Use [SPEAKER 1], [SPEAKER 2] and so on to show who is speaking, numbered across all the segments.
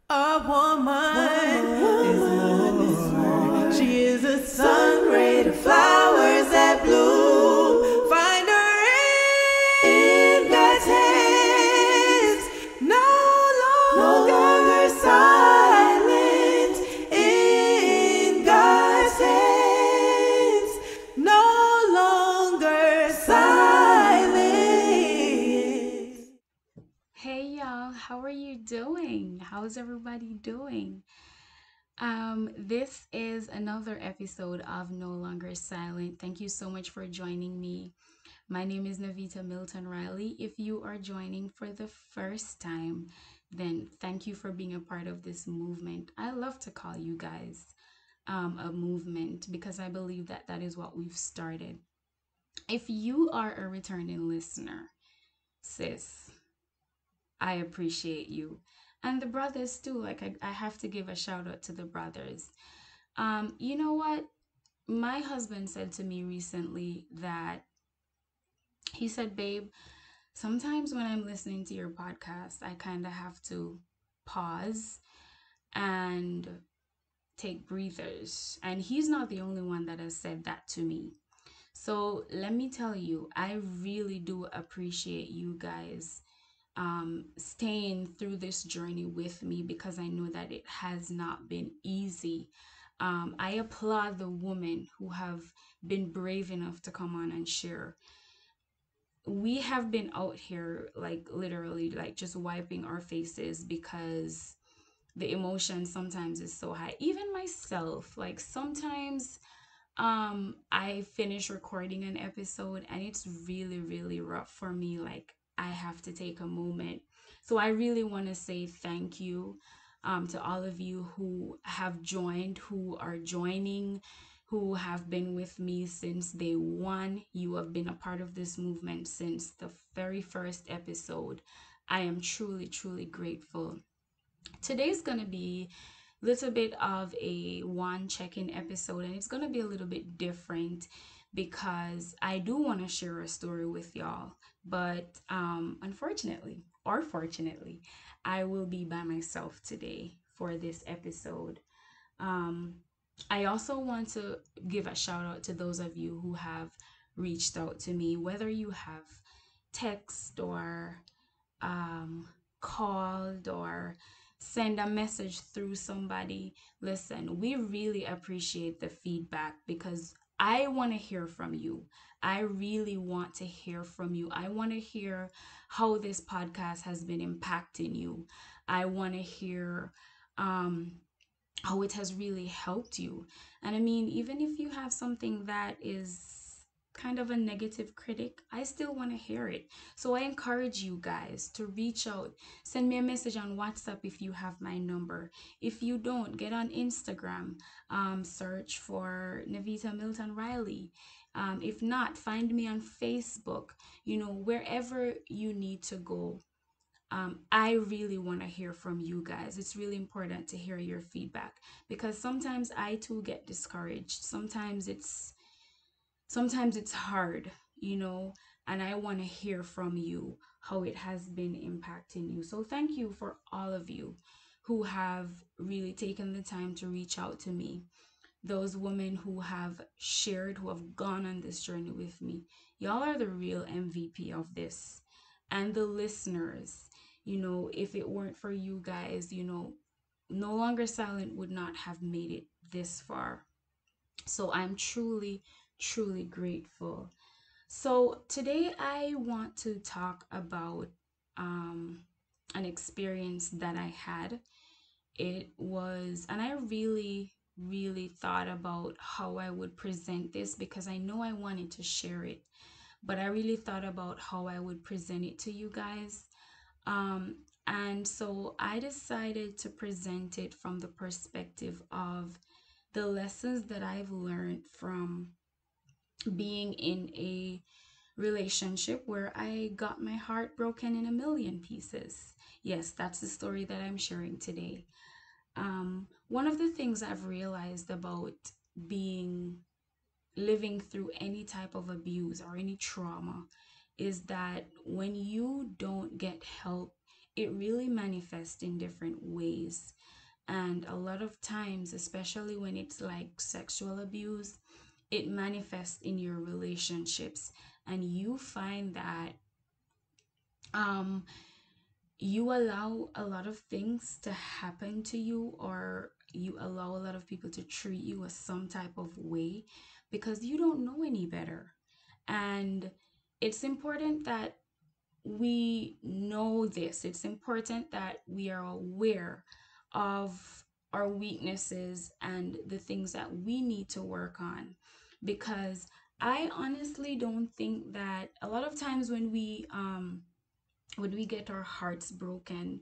[SPEAKER 1] A woman is more. She is a sun ray to flowers that bloom. Find her in God's hands. No longer silent. In God's hands. No longer silent.
[SPEAKER 2] Hey y'all, how are you doing? How's everybody doing? This is another episode of No Longer Silent. Thank you so much for joining me. My name is Neveta Riley. If you are joining for the first time, then thank you for being a part of this movement. I love to call you guys a movement because I believe that that is what we've started. If you are a returning listener, sis, I appreciate you. And the brothers too. I have to give a shout out to the brothers. You know what? My husband said to me recently that he said, babe, sometimes when I'm listening to your podcast, I kind of have to pause and take breathers. And he's not the only one that has said that to me. So let me tell you, I really do appreciate you guys staying through this journey with me because I know that it has not been easy. I applaud the women who have been brave enough to come on and share. We have been out here, like literally, like just wiping our faces because the emotion sometimes is so high. Even myself, like sometimes I finish recording an episode and it's really rough for me. Like I have to take a moment. So I really want to say thank you to all of you who have joined, who are joining, who have been with me since day one. You have been a part of this movement since the very first episode. I am truly grateful. Today's going to be a little bit of a one check-in episode, and it's going to be a little bit different because I do want to share a story with y'all, but unfortunately or fortunately, I will be by myself today for this episode. um I also want to give a shout out to those of you who have reached out to me, whether you have text or um, called or send a message through somebody. Listen, we really appreciate the feedback because I want to hear from you. I really want to hear from you. I want to hear how this podcast has been impacting you. I want to hear um, how it has really helped you. And I mean, even if you have something that is kind of a negative critic, I still want to hear it. So I encourage you guys to reach out. Send me a message on WhatsApp if you have my number. If you don't, get on Instagram, search for Neveta Riley. If not, find me on Facebook, wherever you need to go. I really want to hear from you guys. It's really important to hear your feedback because sometimes I too get discouraged. Sometimes it's hard, and I want to hear from you how it has been impacting you. So thank you for all of you who have really taken the time to reach out to me. Those women who have shared, who have gone on this journey with me. Y'all are the real MVP of this. And the listeners, if it weren't for you guys, No Longer Silent would not have made it this far. So I'm truly grateful. So today I want to talk about um, an experience that I had. It was, and I really thought about how I would present this because I know I wanted to share it, but I really thought about how I would present it to you guys. And so I decided to present it from the perspective of the lessons that I've learned from being in a relationship where I got my heart broken in a million pieces. Yes, that's the story that I'm sharing today. One of the things I've realized about being living through any type of abuse or any trauma is that when you don't get help it really manifests in different ways. And a lot of times, especially when it's like sexual abuse, it manifests in your relationships. And you find that um, you allow a lot of things to happen to you, or you allow a lot of people to treat you as some type of way because you don't know any better. And it's important that we know this. It's important that we are aware of our weaknesses and the things that we need to work on. Because I honestly don't think that a lot of times when we get our hearts broken,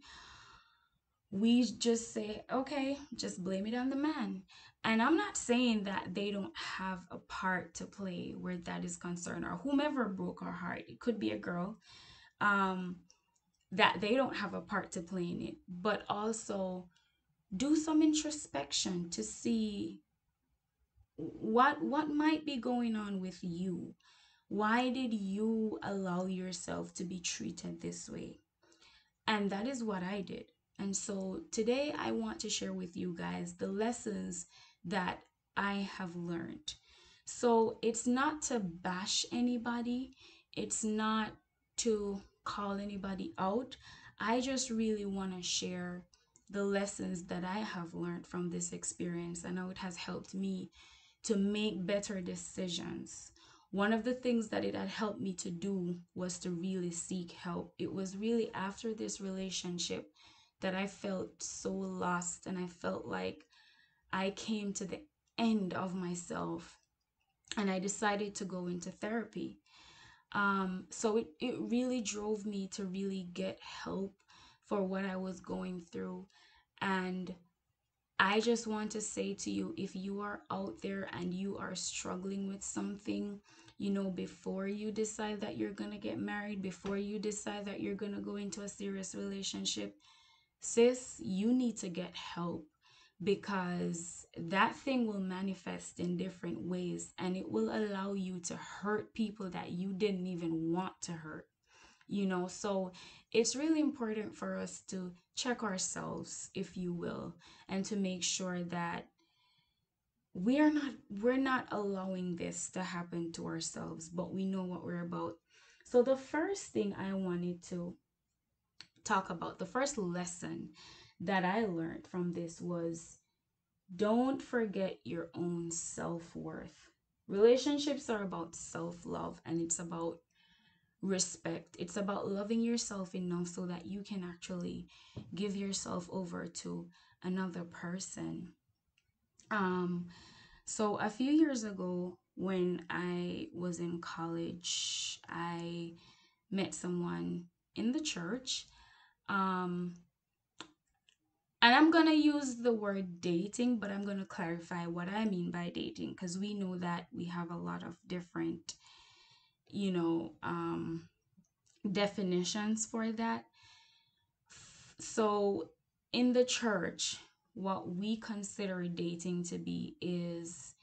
[SPEAKER 2] we just say, okay, just blame it on the man. And I'm not saying that they don't have a part to play where that is concerned, or whomever broke our heart. It could be a girl. Um, that they don't have a part to play in it, but also do some introspection to see what might be going on with you. Why did you allow yourself to be treated this way? And that is what I did. And so today I want to share with you guys the lessons that I have learned. So it's not to bash anybody, it's not to call anybody out. I just really want to share the lessons that I have learned from this experience and how it has helped me to make better decisions. One of the things that it had helped me to do was to really seek help. It was really after this relationship that I felt so lost, and I felt like I came to the end of myself, and I decided to go into therapy. So it really drove me to really get help for what I was going through. And I just want to say to you, if you are out there and you are struggling with something, before you decide that you're going to get married, before you decide that you're going to go into a serious relationship, sis, you need to get help, because that thing will manifest in different ways and it will allow you to hurt people that you didn't even want to hurt. So it's really important for us to check ourselves, if you will, and to make sure that we're not allowing this to happen to ourselves, but we know what we're about. So the first thing I wanted to talk about, the first lesson that I learned from this was, don't forget your own self-worth. Relationships are about self-love, and it's about respect. It's about loving yourself enough so that you can actually give yourself over to another person. Um, so a few years ago, when I was in college, I met someone in the church. Um, and I'm gonna use the word dating, but I'm gonna clarify what I mean by dating, because we know that we have a lot of different, you know, um, definitions for that. So in the church, what we consider dating to be is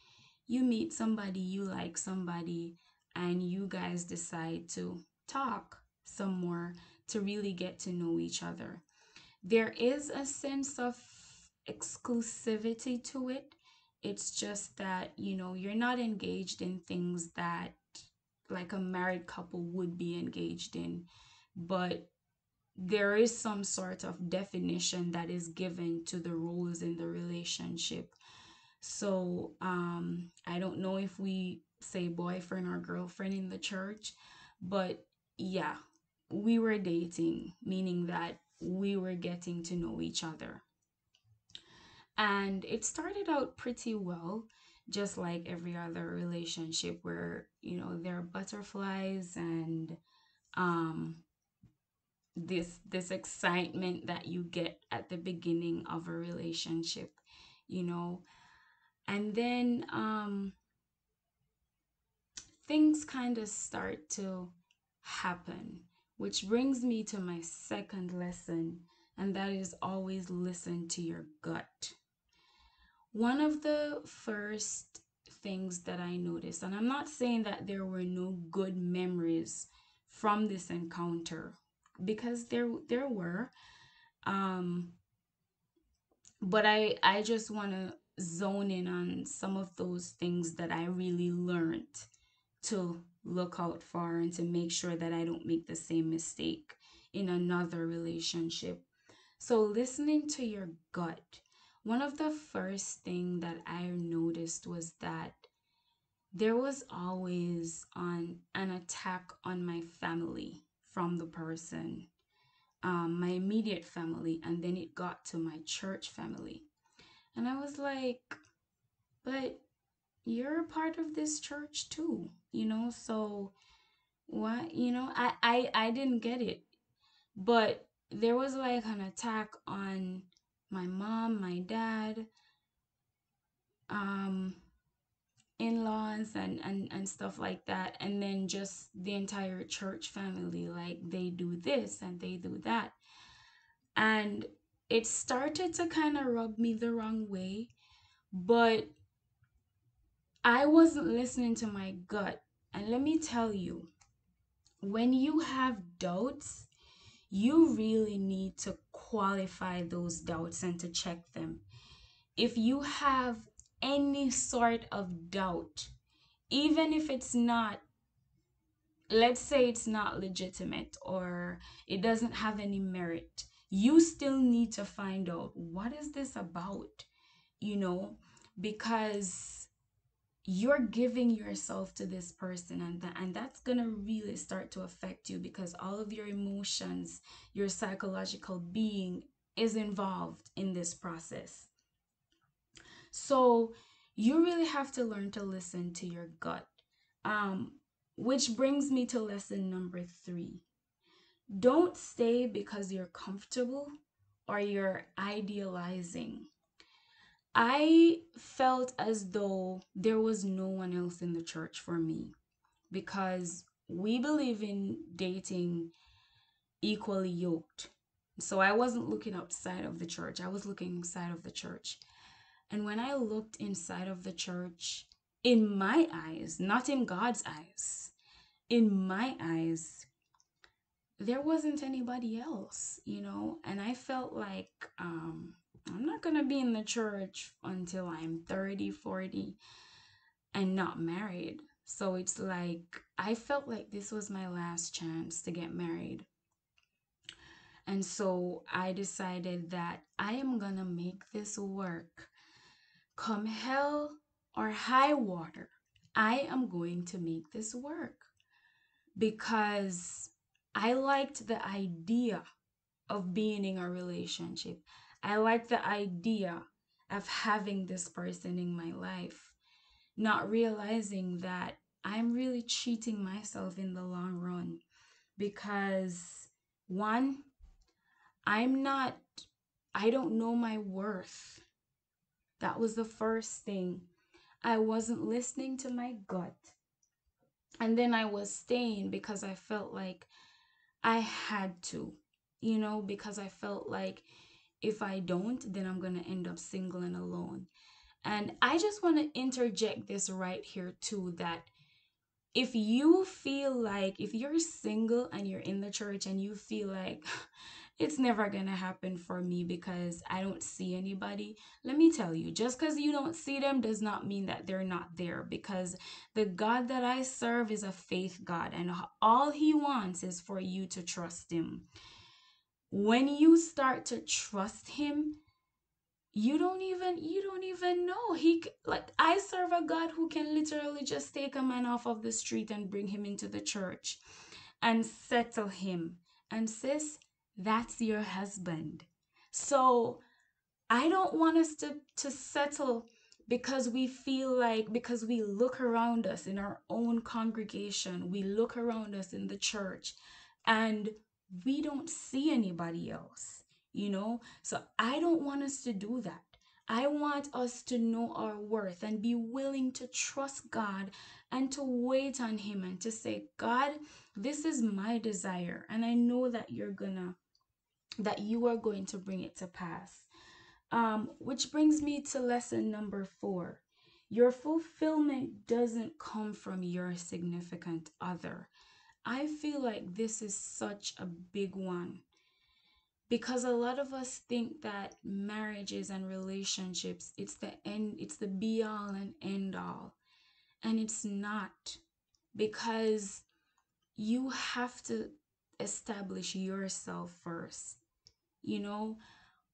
[SPEAKER 2] you meet somebody, you like somebody, and you guys decide to talk some more to really get to know each other. There is a sense of exclusivity to it. It's just that, you're not engaged in things that like a married couple would be engaged in, but there is some sort of definition that is given to the roles in the relationship. So I don't know if we say boyfriend or girlfriend in the church, but yeah, we were dating, meaning that we were getting to know each other. And it started out pretty well, just like every other relationship where, there are butterflies and um this excitement that you get at the beginning of a relationship, you know. And then things kind of start to happen, which brings me to my second lesson, and that is always listen to your gut. One of the first things that I noticed, and I'm not saying that there were no good memories from this encounter, because there were, um but I just want to zone in on some of those things that I really learned to look out for and to make sure that I don't make the same mistake in another relationship. So listening to your gut, one of the first thing that I noticed was that there was always on an attack on my family from the person, my immediate family, and then it got to my church family. And I was like, but you're a part of this church too, so what, I didn't get it. But there was like an attack on my mom, my dad, um, in-laws and stuff like that. And then just the entire church family, like they do this and they do that. And it started to kind of rub me the wrong way, but I wasn't listening to my gut. And let me tell you, when you have doubts, you really need to qualify those doubts and to check them. If you have any sort of doubt, even if it's not, let's say it's not legitimate or it doesn't have any merit, you still need to find out what is this about, you know, because you're giving yourself to this person, and that's going to really start to affect you because all of your emotions, your psychological being is involved in this process. So you really have to learn to listen to your gut. um which brings me to lesson number 3. Don't stay because you're comfortable or you're idealizing. I felt as though there was no one else in the church for me because we believe in dating equally yoked. So I wasn't looking outside of the church, I was looking inside of the church. And when I looked inside of the church, in my eyes, not in God's eyes, in my eyes, there wasn't anybody else, and I felt like I'm not going to be in the church until I'm 30, 40 and not married. So it's like I felt like this was my last chance to get married. And so I decided that I am going to make this work. Come hell or high water, I am going to make this work because I liked the idea of being in a relationship. I liked the idea of having this person in my life, not realizing that I'm really cheating myself in the long run because one, I'm not, I don't know my worth. That was the first thing. I wasn't listening to my gut. And then I was staying because I felt like I had to, because I felt like if I don't, then I'm going to end up single and alone. And I just want to interject this right here, too, that if you feel like, if you're single and you're in the church and you feel like it's never going to happen for me because I don't see anybody, let me tell you, just because you don't see them does not mean that they're not there, because the God that I serve is a faith God, and all he wants is for you to trust him. When you start to trust him, you don't even know like I serve a God who can literally just take a man off of the street and bring him into the church and settle him, and sis, that's your husband. So I don't want us to settle because we feel like, because we look around us in our own congregation, we look around us in the church, and we don't see anybody else, So I don't want us to do that. I want us to know our worth and be willing to trust God and to wait on him and to say, God, this is my desire, and I know that you are going to bring it to pass. Which brings me to lesson number 4. Your fulfillment doesn't come from your significant other. I feel like this is such a big one because a lot of us think that marriages and relationships, it's the end, it's the be all and end all. And it's not, because you have to establish yourself first. You know,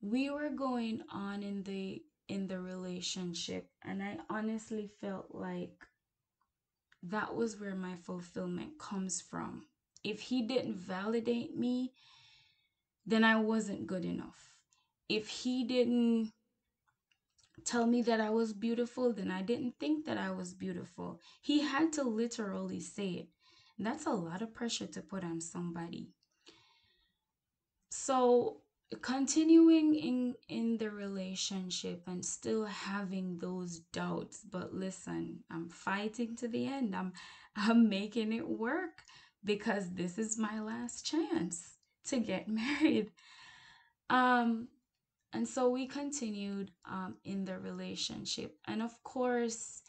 [SPEAKER 2] we were going on in the relationship, and I honestly felt like that was where my fulfillment comes from. If he didn't validate me, then I wasn't good enough. If he didn't tell me that I was beautiful, then I didn't think that I was beautiful. He had to literally say it. That's a lot of pressure to put on somebody. So continuing in the relationship and still having those doubts, but listen, I'm fighting to the end. I'm making it work because this is my last chance to get married. Um and so we continued in the relationship. And of course,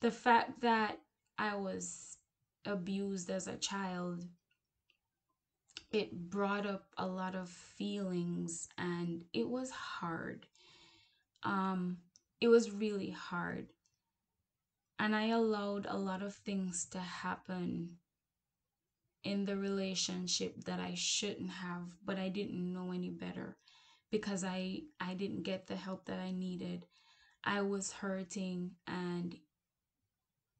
[SPEAKER 2] the fact that I was abused as a child, it brought up a lot of feelings, and it was hard. Um, it was really hard. And I allowed a lot of things to happen in the relationship that I shouldn't have, but I didn't know any better because I didn't get the help that I needed. I was hurting and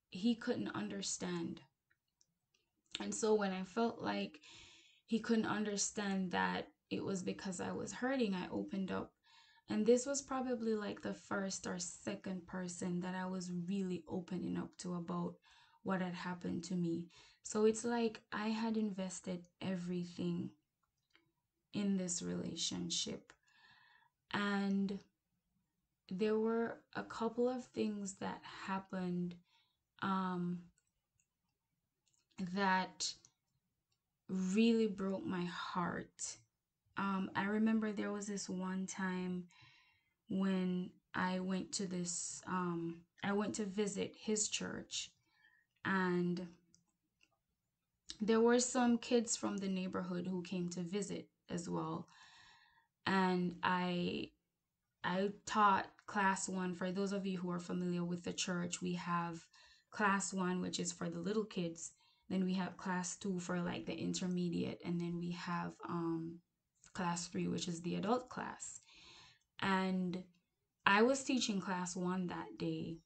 [SPEAKER 2] he couldn't understand. And so when I felt like he couldn't understand that it was because I was hurting, I opened up. And this was probably like the first or second person that I was really opening up to about what had happened to me. So it's like I had invested everything in this relationship. And there were a couple of things that happened um, that really broke my heart. I remember there was this one time when I went to visit his church, and there were some kids from the neighborhood who came to visit as well. And I taught class one. For those of you who are familiar with the church, we have class one, which is for the little kids. Then we have class two for like the intermediate, and then we have class three, which is the adult class. And I was teaching class one that day.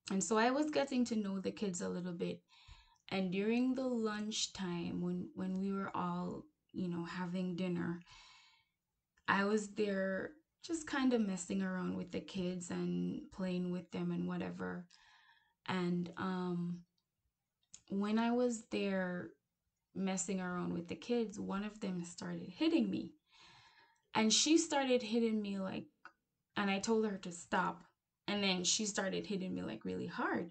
[SPEAKER 2] And so I was getting to know the kids a little bit. And during the lunchtime, when we were all, having dinner, I was there just kind of messing around with the kids and playing with them and whatever. And when I was there messing around with the kids, one of them started hitting me. And she started hitting me like, and I told her to stop. And then she started hitting me like really hard.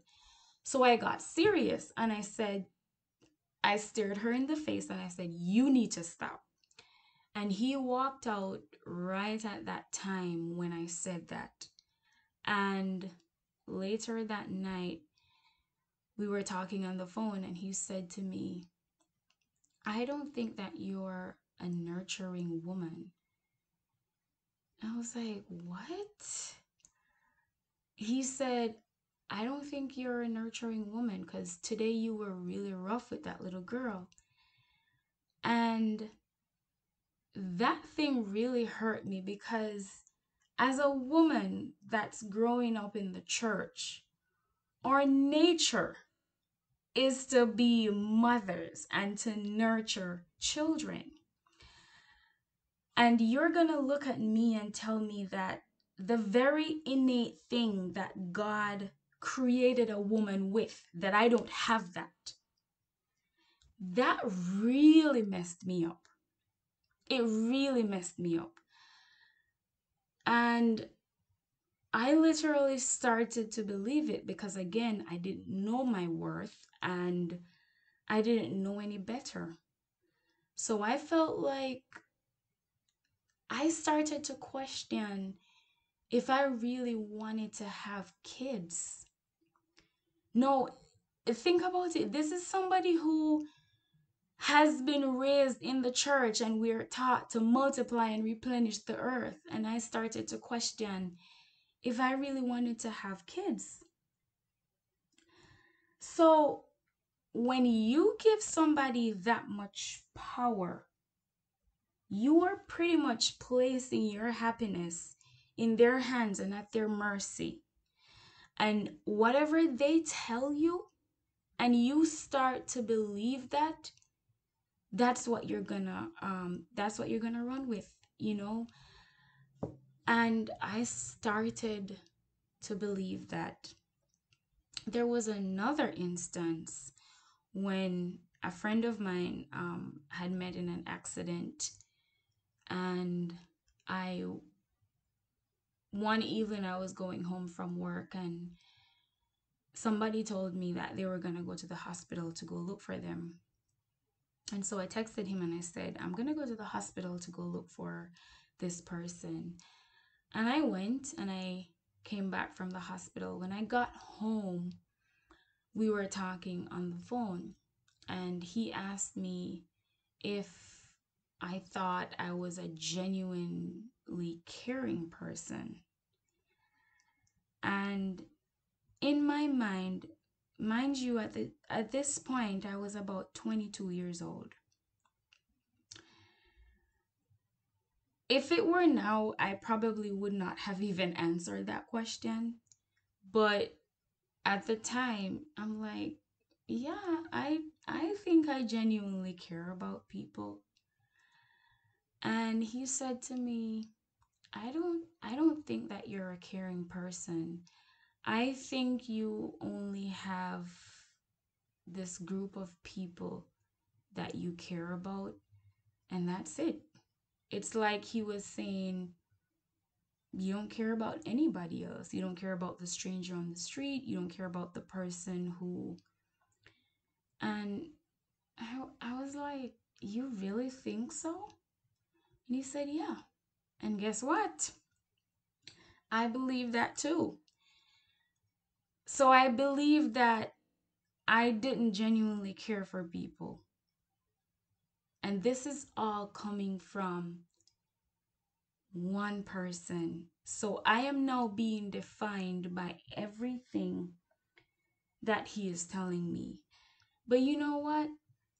[SPEAKER 2] So I got serious and I stared her in the face and I said, "You need to stop." And he walked out right at that time when I said that. And later that night, we were talking on the phone and he said to me, "I don't think that you're a nurturing woman." I was like, "What?" He said, "I don't think you're a nurturing woman because today you were really rough with that little girl." And that thing really hurt me because as a woman that's growing up in the church, our nature is to be mothers and to nurture children. And you're going to look at me and tell me that the very innate thing that God created a woman with, that I don't have that. That really messed me up. It really messed me up. And I literally started to believe it because, again, I didn't know my worth and I didn't know any better. So I felt like I started to question if I really wanted to have kids. No, think about it. This is somebody who has been raised in the church and we're taught to multiply and replenish the earth. And I started to question if I really wanted to have kids. So when you give somebody that much power, you are pretty much placing your happiness in their hands and at their mercy. And whatever they tell you, and you start to believe that, that's what you're gonna run with, you know? And I started to believe that. There was another instance when a friend of mine had met in an accident, and I one evening I was going home from work, and somebody told me that they were going to go to the hospital to go look for them. And so I texted him and I said, I'm going to go to the hospital to go look for this person. And I went and I came back from the hospital. When I got home, we were talking on the phone, and he asked me if I thought I was a genuinely caring person. And in my mind, mind you, at this point I was about 22 years old. If it were now, I probably would not have even answered that question. But at the time, I'm like, yeah, I think I genuinely care about people. And he said to me, I don't think that you're a caring person. I think you only have this group of people that you care about, and that's it. It's like he was saying, you don't care about anybody else. You don't care about the stranger on the street. You don't care about the person who. And I was like, you really think so? And he said, yeah. And guess what? I believe that too. So I believe that I didn't genuinely care for people. And this is all coming from one person. So I am now being defined by everything that he is telling me. But you know what?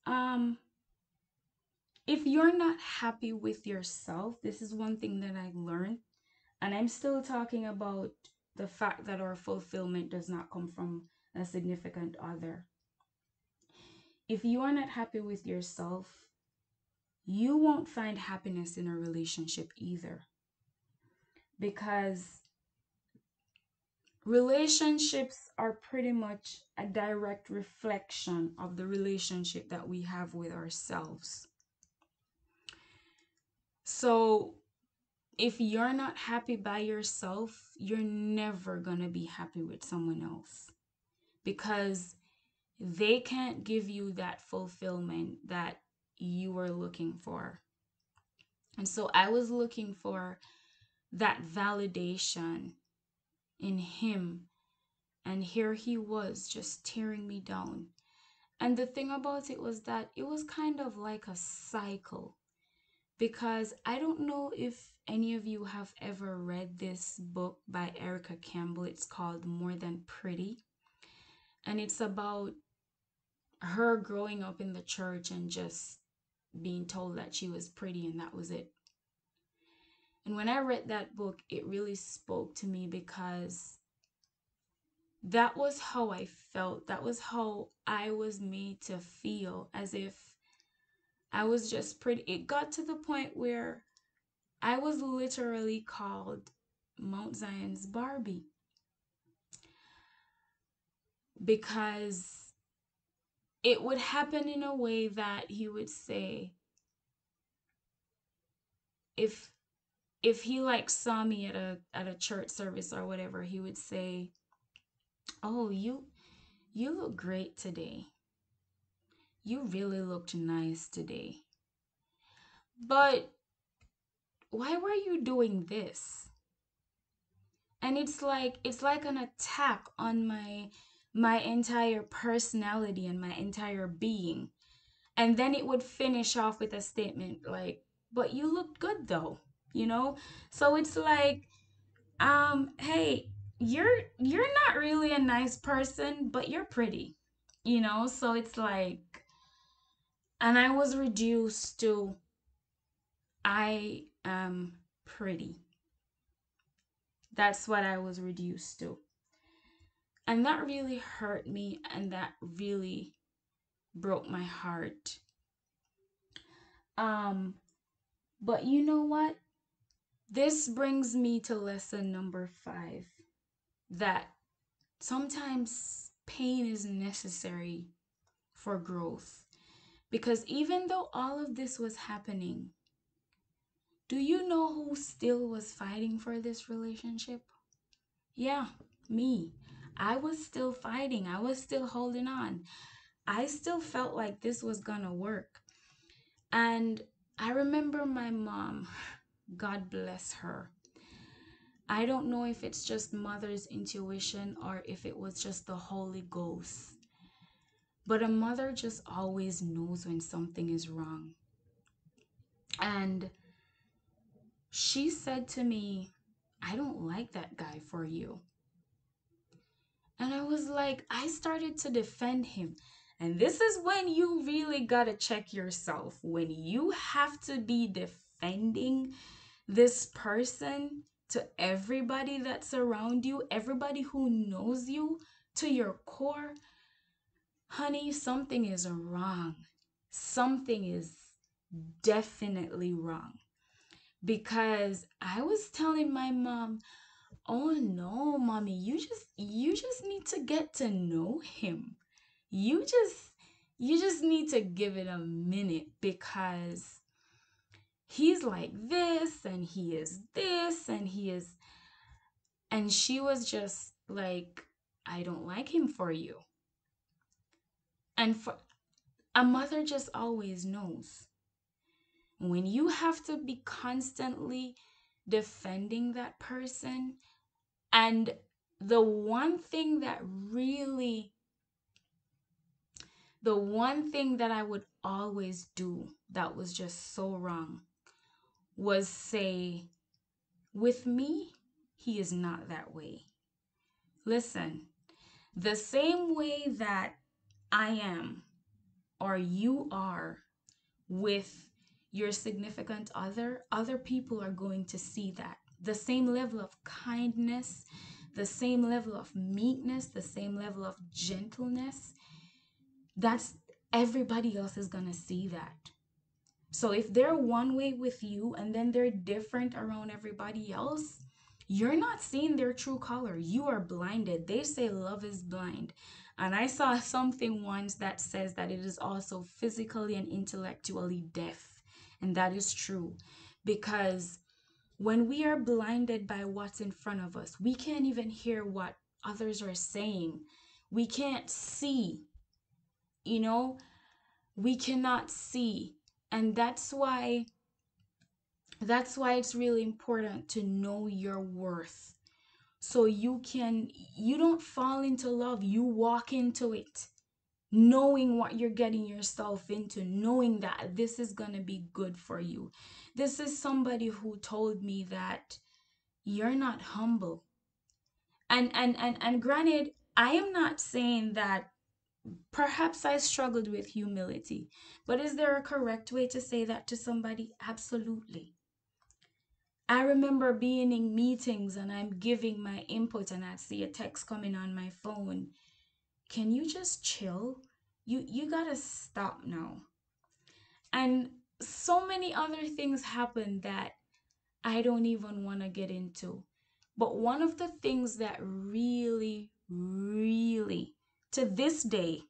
[SPEAKER 2] Um, if you're not happy with yourself, this is one thing that I learned, and I'm still talking about the fact that our fulfillment does not come from a significant other. If you are not happy with yourself, you won't find happiness in a relationship either. Because relationships are pretty much a direct reflection of the relationship that we have with ourselves. So if you're not happy by yourself, you're never going to be happy with someone else, because they can't give you that fulfillment that you were looking for. And so I was looking for that validation in him, and here he was just tearing me down. And the thing about it was that it was kind of like a cycle, because I don't know if any of you have ever read this book by Erica Campbell. It's called More Than Pretty. And it's about her growing up in the church and just being told that she was pretty and that was it. And when I read that book, it really spoke to me, because that was how I felt. That was how I was made to feel, as if I was just pretty. It got to the point where I was literally called Mount Zion's Barbie, because it would happen in a way that he would say, if he like saw me at a church service or whatever, he would say, "Oh, you look great today. You really looked nice today. But why were you doing this?" And it's like an attack on my entire personality and my entire being. And then it would finish off with a statement like, but you look good though, you know? So it's like, hey, you're not really a nice person, but you're pretty, you know? So it's like, and I was reduced to, I am pretty. That's what I was reduced to. And that really hurt me and that really broke my heart. Um, but you know what? This brings me to lesson number 5, that sometimes pain is necessary for growth. Because even though all of this was happening, do you know who still was fighting for this relationship? Yeah, me. I was still fighting. I was still holding on. I still felt like this was gonna work. And I remember my mom, God bless her. I don't know if it's just mother's intuition or if it was just the Holy Ghost. But a mother just always knows when something is wrong. And she said to me, I don't like that guy for you. And I was like, I started to defend him. And this is when you really got to check yourself. When you have to be defending this person to everybody that's around you, everybody who knows you to your core, honey, something is wrong. Something is definitely wrong. Because I was telling my mom, oh no, mommy, you just need to get to know him. You just need to give it a minute because he's like this and he is, and she was just like, I don't like him for you. And for a mother just always knows. When you have to be constantly defending that person, and the one thing that really, the one thing that I would always do that was just so wrong was say, with me, he is not that way. Listen, the same way that I am or you are with your significant other, other people are going to see that. The same level of kindness, the same level of meekness, the same level of gentleness. That's everybody else is going to see that. So if they're one way with you and then they're different around everybody else, you're not seeing their true color. You are blinded. They say love is blind. And I saw something once that says that it is also physically and intellectually deaf. And that is true. Because when we are blinded by what's in front of us, we can't even hear what others are saying. We can't see, you know, we cannot see. And that's why it's really important to know your worth. So you don't fall into love, you walk into it knowing what you're getting yourself into, knowing that this is going to be good for you. This is somebody who told me that you're not humble. And granted, I am not saying that perhaps I struggled with humility, but is there a correct way to say that to somebody? Absolutely. I remember being in meetings and I'm giving my input and I see a text coming on my phone. Can you just chill? You gotta stop now. And so many other things happen that I don't even want to get into. But one of the things that really, really, to this day,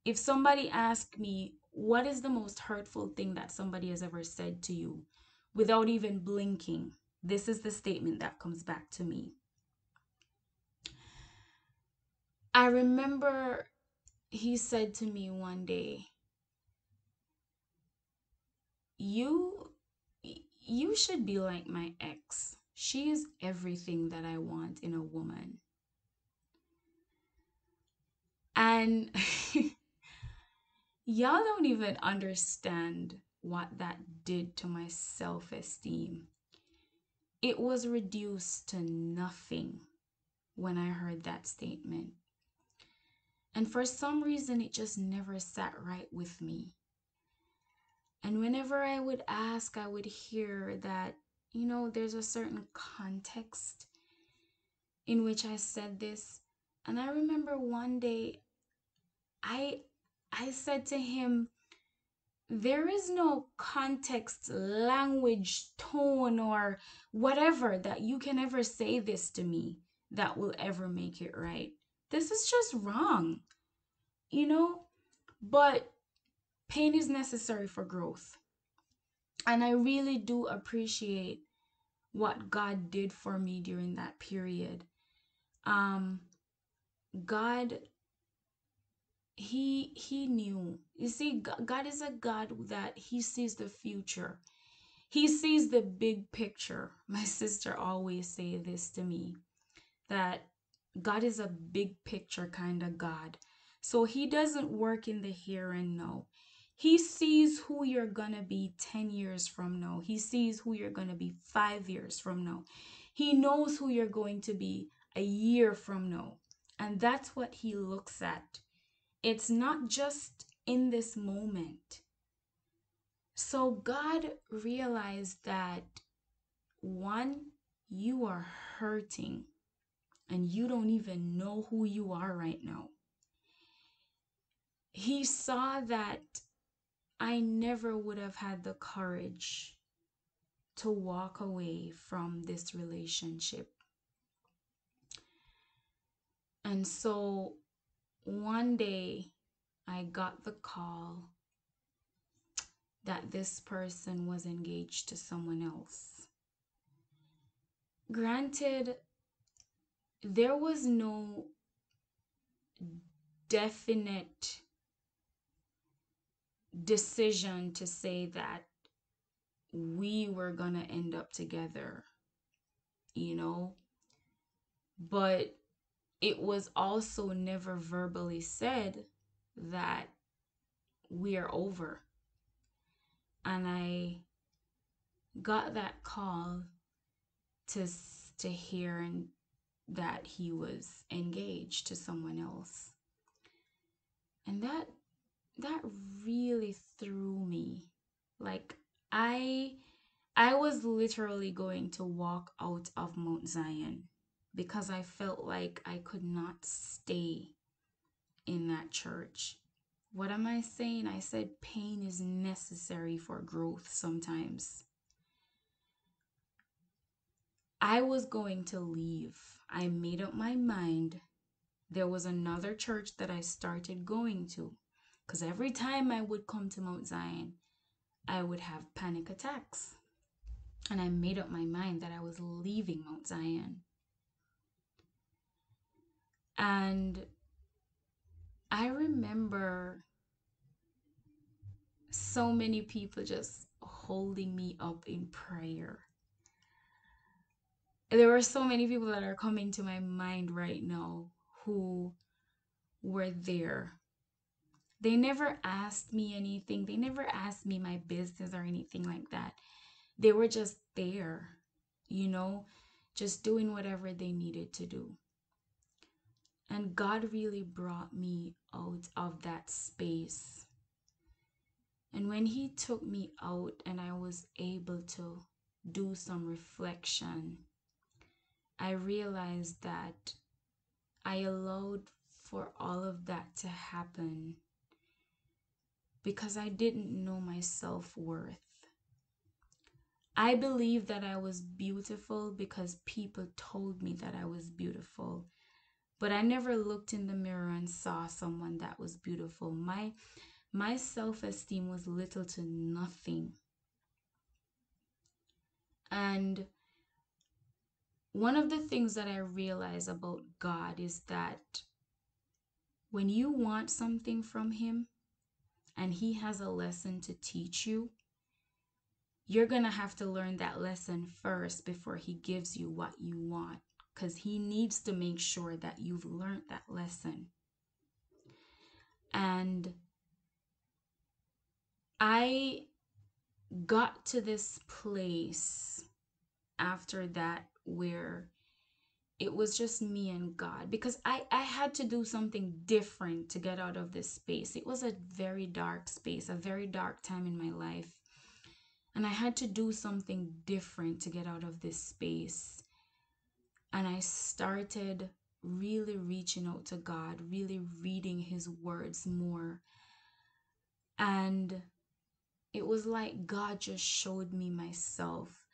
[SPEAKER 2] if somebody asks me, what is the most hurtful thing that somebody has ever said to you, without even blinking, this is the statement that comes back to me. I remember he said to me one day, you you should be like my ex. She is everything that I want in a woman. And Y'all don't even understand what that did to my self esteem. It was reduced to nothing when I heard that statement. And for some reason, it just never sat right with me. And whenever I would ask, I would hear that, there's a certain context in which I said this. And I remember one day I I said to him, there is no context, language, tone, or whatever that you can ever say this to me that will ever make it right. This is just wrong, you know? But pain is necessary for growth. And I really do appreciate what God did for me during that period. Um, God, he knew. You see, God is a God that he sees the future. He sees the big picture. My sister always say this to me, that God is a big picture kind of God. So he doesn't work in the here and now. He sees who you're going to be 10 years from now. He sees who you're going to be 5 years from now. He knows who you're going to be a year from now. And that's what he looks at. It's not just in this moment. So God realized that, one, you are hurting and you don't even know who you are right now. He saw that I never would have had the courage to walk away from this relationship. And so one day I got the call that this person was engaged to someone else. Granted, there was no definite decision to say that we were gonna end up together, but it was also never verbally said that we are over. And I got that call to hear that he was engaged to someone else. And that really threw me. Like I was literally going to walk out of Mount Zion because I felt like I could not stay in that church. What am I saying? I said pain is necessary for growth sometimes. I was going to leave. I made up my mind. There was another church that I started going to because every time I would come to Mount Zion, I would have panic attacks. And I made up my mind that I was leaving Mount Zion. And I remember so many people just holding me up in prayer. There were so many people that are coming to my mind right now who were there. They never asked me anything. They never asked me my business or anything like that. They were just there, just doing whatever they needed to do. And God really brought me out of that space. And when he took me out and I was able to do some reflection, I realized that I allowed for all of that to happen because I didn't know my self-worth. I believed that I was beautiful because people told me that I was beautiful. But I never looked in the mirror and saw someone that was beautiful. My self-esteem was little to nothing. And one of the things that I realize about God is that when you want something from him and he has a lesson to teach you, you're going to have to learn that lesson first before he gives you what you want, because he needs to make sure that you've learned that lesson. And I got to this place after that where it was just me and God, because I had to do something different to get out of this space. It was a very dark space, a very dark time in my life. And I had to do something different to get out of this space. And I started really reaching out to God, really reading His words more. And it was like God just showed me myself.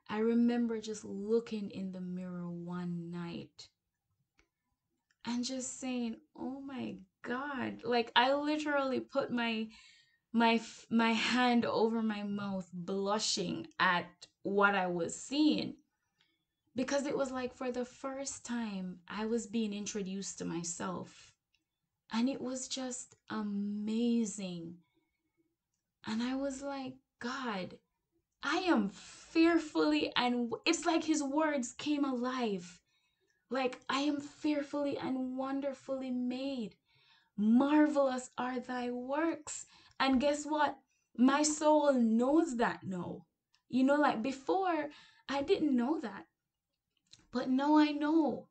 [SPEAKER 2] I remember just looking in the mirror one night and just saying, "Oh my God." Like I literally put my hand over my mouth, blushing at what I was seeing, because it was like for the first time I was being introduced to myself, and it was just amazing. And I was like, "God, I am fearfully," and it's like His words came alive. Like, "I am fearfully and wonderfully made. Marvelous are thy works." And guess what? My soul knows that now. Like before, I didn't know that. But now I know.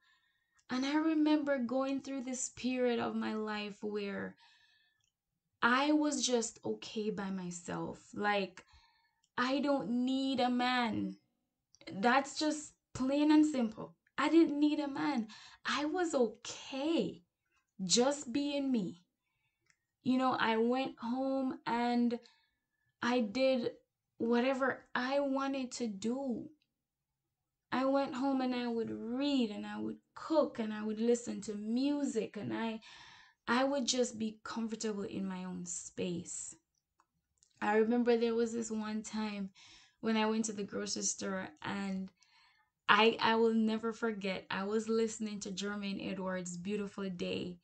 [SPEAKER 2] And I remember going through this period of my life where I was just okay by myself. Like, I don't need a man. That's just plain and simple. I didn't need a man. I was okay just being me. I went home and I did whatever I wanted to do. I went home and I would read and I would cook and I would listen to music, and I would just be comfortable in my own space. I remember there was this one time when I went to the grocery store, and I will never forget. I was listening to Jermaine Edwards' Beautiful Day,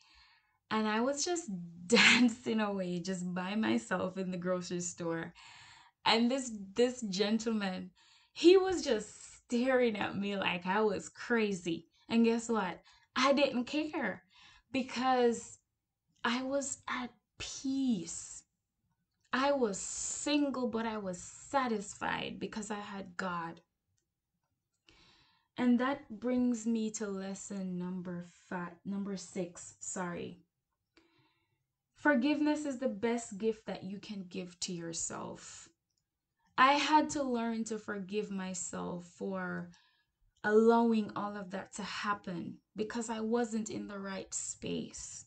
[SPEAKER 2] and I was just dancing away just by myself in the grocery store. And this gentleman, he was just staring at me like I was crazy. And guess what? I didn't care, because I was at peace. I was single, but I was satisfied because I had God. And that brings me to lesson number 6, sorry. Forgiveness is the best gift that you can give to yourself. I had to learn to forgive myself for allowing all of that to happen because I wasn't in the right space.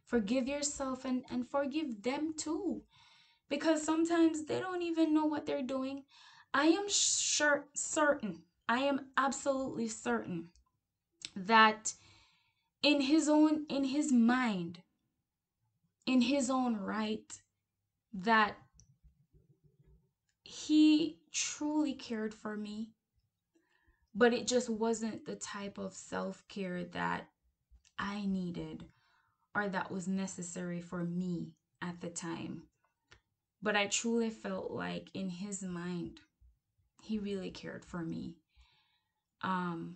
[SPEAKER 2] Forgive yourself and forgive them too, because sometimes they don't even know what they're doing. I am certain, I am absolutely certain that in his mind, in his own right, that he truly cared for me, but it just wasn't the type of self-care that I needed or that was necessary for me at the time. But I truly felt like in his mind, he really cared for me. Um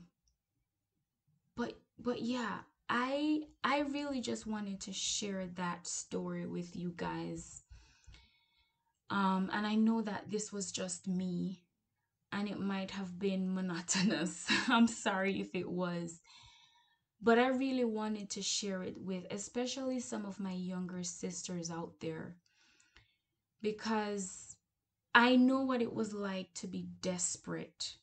[SPEAKER 2] but yeah, I really just wanted to share that story with you guys. And I know that this was just me and it might have been monotonous. I'm sorry if it was. But I really wanted to share it with especially some of my younger sisters out there, because I know what it was like to be desperate.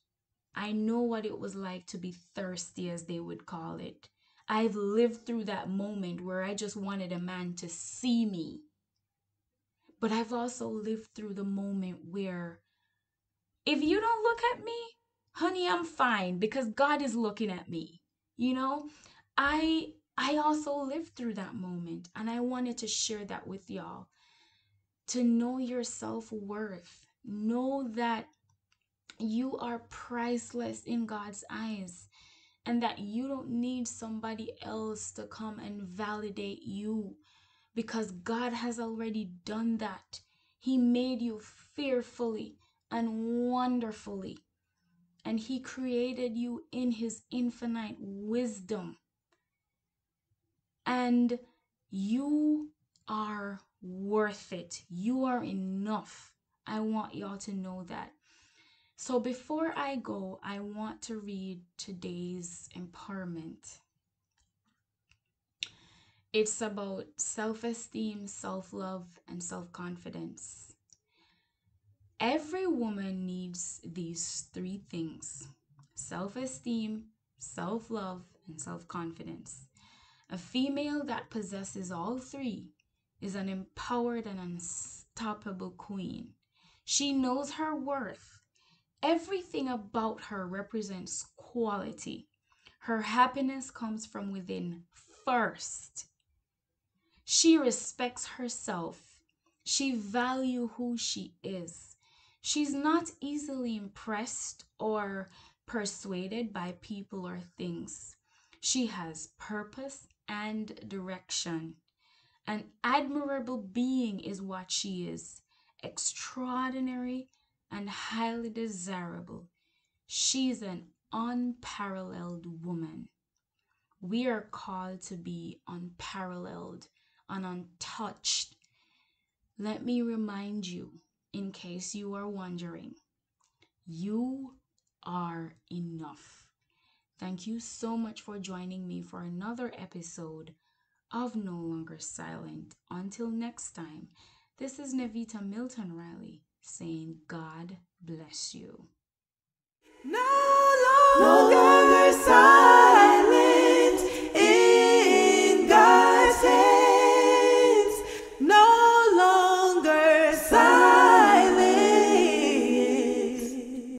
[SPEAKER 2] I know what it was like to be thirsty, as they would call it. I've lived through that moment where I just wanted a man to see me. But I've also lived through the moment where if you don't look at me, honey, I'm fine because God is looking at me. You know, I also lived through that moment, and I wanted to share that with y'all. To know your self-worth, know that you are priceless in God's eyes, and that you don't need somebody else to come and validate you, because God has already done that. He made you fearfully and wonderfully, and He created you in His infinite wisdom. And you are worth it. You are enough. I want y'all to know that. So before I go, I want to read today's empowerment. It's about self-esteem, self-love, and self-confidence. Every woman needs these three things: self-esteem, self-love, and self-confidence. A female that possesses all three is an empowered and unstoppable queen. She knows her worth. Everything about her represents quality. Her happiness comes from within first. She respects herself. She values who she is. She's not easily impressed or persuaded by people or things. She has purpose and direction. An admirable being is what she is, extraordinary and highly desirable. She's an unparalleled woman. We are called to be unparalleled and untouched. Let me remind you, in case you are wondering, you are enough. Thank you so much for joining me for another episode of No Longer Silent. Until next time, this is Neveta Milton Riley saying God bless you.
[SPEAKER 1] No longer silent.